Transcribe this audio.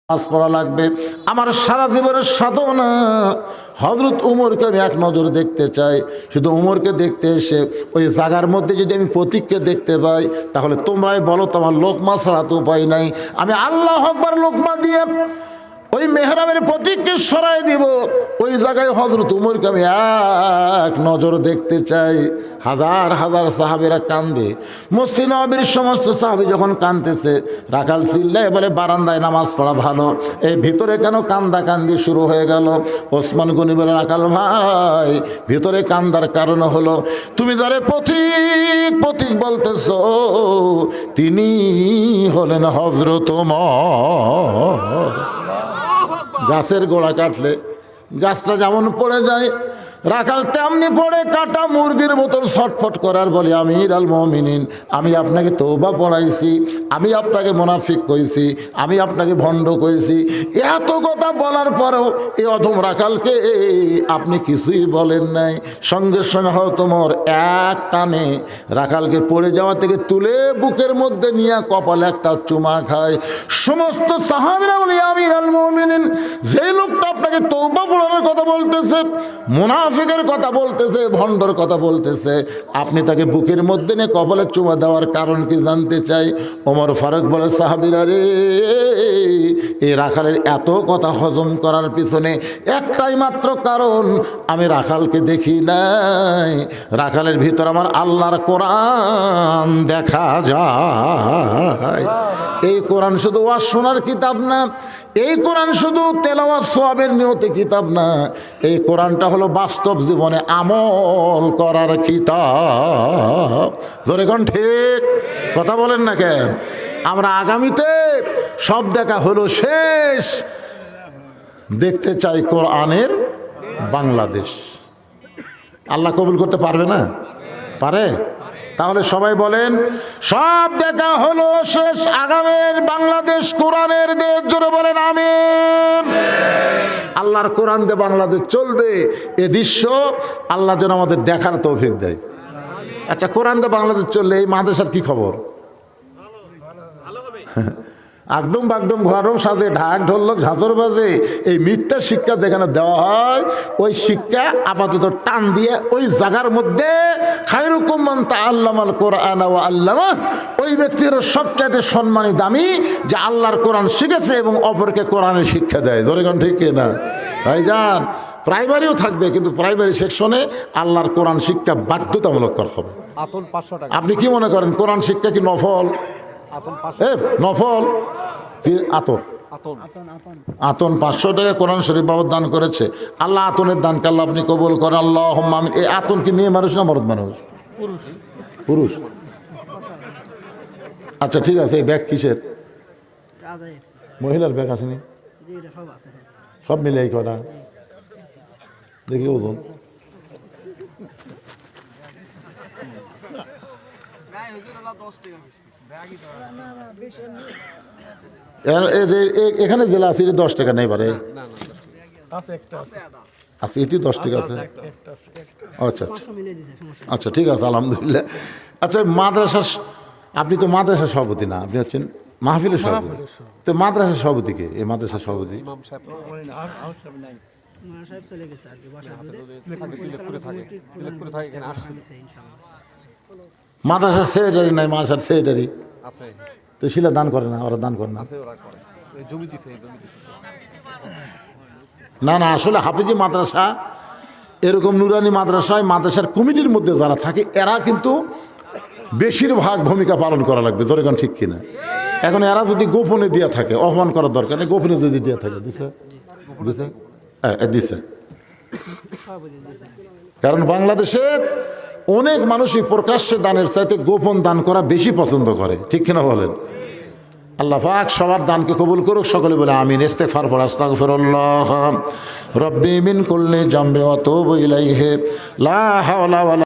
নামাজ পড়া লাগবে। আমার সারা জীবনের সাধনা হযরত উমরকে আমি এক নজর দেখতে চাই। শুধু উমরকে দেখতে এসে ওই জায়গার মধ্যে যদি আমি প্রতীককে দেখতে পাই, তাহলে তোমরাই বলো তোমার লোকমা ছাড়া তো উপায় নাই। আমি আল্লাহু আকবার লোকমা দিয়ে ওই মেহরাবের প্রতীককে সরাই দিব। ওই জায়গায় হযরত উমরকে আমি এক নজর দেখতে চাই। হাজার হাজার সাহাবীরা কান্দে। মসজিদ নববীর সমস্ত সাহাবী যখন কাঁদতেছে, রাখাল চিল্লায় বলে বারান্দায় নামাজ পড়া ভালো, এই ভিতরে কেন কান্দা কান্দি শুরু হয়ে গেল? ওসমান গনি বলে, রাখাল ভাই, ভিতরে কান্দার কারণ হলো তুমি যারে পথিক পথিক বলতেছ, তিনি হলেন হযরত ওমর। গাছের গোড়া কাটলে গাছটা যেমন পড়ে যায়, রাখাল তেমনি পড়ে কাটা মুরগির মতন ছটফট করার বলে, আমির আল মুমিনিন, আমি আপনাকে তওবা পড়াইছি, আমি আপনাকে মুনাফিক কইছি, আমি আপনাকে ভণ্ড কইছি। এত কথা বলার পরেও এই অধম রাখালকে আপনি কিছুই বলেন নাই। সঙ্গে সঙ্গে হয়তো মোর এক টানে রাখালকে পড়ে যাওয়া থেকে তুলে বুকের মধ্যে নিয়ে কপালে একটা চুমা খায়। সমস্ত সাহাবীরা বলে, আমির আল মুমিনিন, যে লোকটা আপনাকে তওবা পড়ানোর কথা বলতেছে, মুনাফিকের কথা বলতেছে, ভণ্ডর কথা বলতেছে, আপনি তাকে বুকের মধ্যে নিয়ে কপালে চুমা দেওয়ার কারণ কি জানতে চাই? ওমর ফারুক বলে, সাহাবীরা রে, এই রাখালের এত কথা হজম করার পিছনে একটাই মাত্র কারণ, আমি রাখালকে দেখি নাই, রাখালের ভিতর আমার আল্লাহর কোরআন দেখা যায়। এই কোরআন শুধু ওয়াজ শোনার কিতাব না, এই কোরআন শুধু তেলাওয়াত সওয়াবের নিয়তে কিতাব না, এই কোরআনটা হলো বাস্তব জীবনে আমল করার কিতাব। ধরে কোন ঠিক কথা বলেন না কেন? আমরা আগামীতে সব দেখা হলো শেষ, দেখতে চাই কোরআনের বাংলাদেশ। আল্লাহ কবুল করতে পারবে না? পারে? তাহলে সবাই বলেন, সব দেখা হলো শেষ, আগামীর বাংলাদেশ কোরআনের দেশ। জোরে বলেন আমিন। আল্লাহর কোরআন দিয়ে বাংলাদেশ চলবে, এ দৃশ্য আল্লাহ যেন আমাদের দেখার তৌফিক দেয়। আচ্ছা, কোরআন দিয়ে বাংলাদেশ চললে এই মাদ্রাসার কি খবর? আগডুম বাগডুম ঘোড়াডুম সাজে, ঢাক ঢোলক ঝাঁঝর বাজে, এই মিথ্যা শিক্ষা যেখানে দেওয়া হয়, ওই শিক্ষা আপাতত টান দিয়ে ওই জায়গার মধ্যে খায়রুকুম মান তাআল্লামাল কোরআন ওয়া আল্লামা, ওই ব্যক্তির সবচাইতে সম্মানী দামি যে আল্লাহর কোরআন শিখেছে এবং অপরকে কোরআনের শিক্ষা দেয়। ধরে কোন ঠিক না ভাইজান? প্রাইমারিও থাকবে, কিন্তু প্রাইমারি সেকশনে আল্লাহর কোরআন শিক্ষা বাধ্যতামূলক করা হবে। আপনি কি মনে করেন কোরআন শিক্ষা কি নফল? নফল কি আতন? আতন 500 টাকা কোরআন শরীফ বাবদ দান করেছে। আল্লাহ আতনের দানকে আল্লাহ আপনি কবুল করেন, আল্লাহুম্মা আমিন। এই আতন কি মেয়ে মানুষ না মরদ মানুষ? পুরুষ। আচ্ছা ঠিক আছে, এই ব্যাগ কিসের? মহিলার ব্যাগ আসেনি? সব মিলে এই কটা দেখি ওজন। এখানে জেলা আছে 10 টাকা নেই পারে? আচ্ছা, এটি 10 টাকা আছে। আচ্ছা আচ্ছা ঠিক আছে, আলহামদুলিল্লাহ। আচ্ছা, মাদ্রাসা, আপনি তো মাদ্রাসার সভাপতি না, আপনি হচ্ছেন মাহফিলের সভাপতি। তো মাদ্রাসার সভাপতি কে? এই মাদ্রাসার সভাপতি মাদ্রাসার সেক্রেটারি নাই, মাদ্রাসার সেক্রেটারি তো শিলা দান করে না? ওরা দান করে না? না না, আসলে হাফিজি মাদ্রাসা এরকম নুরানি মাদ্রাসায় মাদ্রাসার কমিটির মধ্যে যারা থাকে, এরা কিন্তু বেশিরভাগ ভূমিকা পালন করা লাগবে। ধরে কোন ঠিক কিনা? এখন এরা যদি গোপনে দিয়ে থাকে, অপমান করার দরকার নেই, গোপনে যদি দিয়ে থাকে, দিছে। কারণ বাংলাদেশের অনেক মানুষই প্রকাশ্যে দানের চাইতে গোপন দান করা বেশি পছন্দ করে, ঠিক কিনা বলেন? আল্লাহ পাক সবার দানকে কবুল করুক। সকলে বলে আমিন। ইস্তেগফার পড়া, আস্তাগফিরুল্লাহ রাব্বি মিন কুল্লি জামবি ওয়া তুবু ইলাইহি লা হাওলা ওয়ালা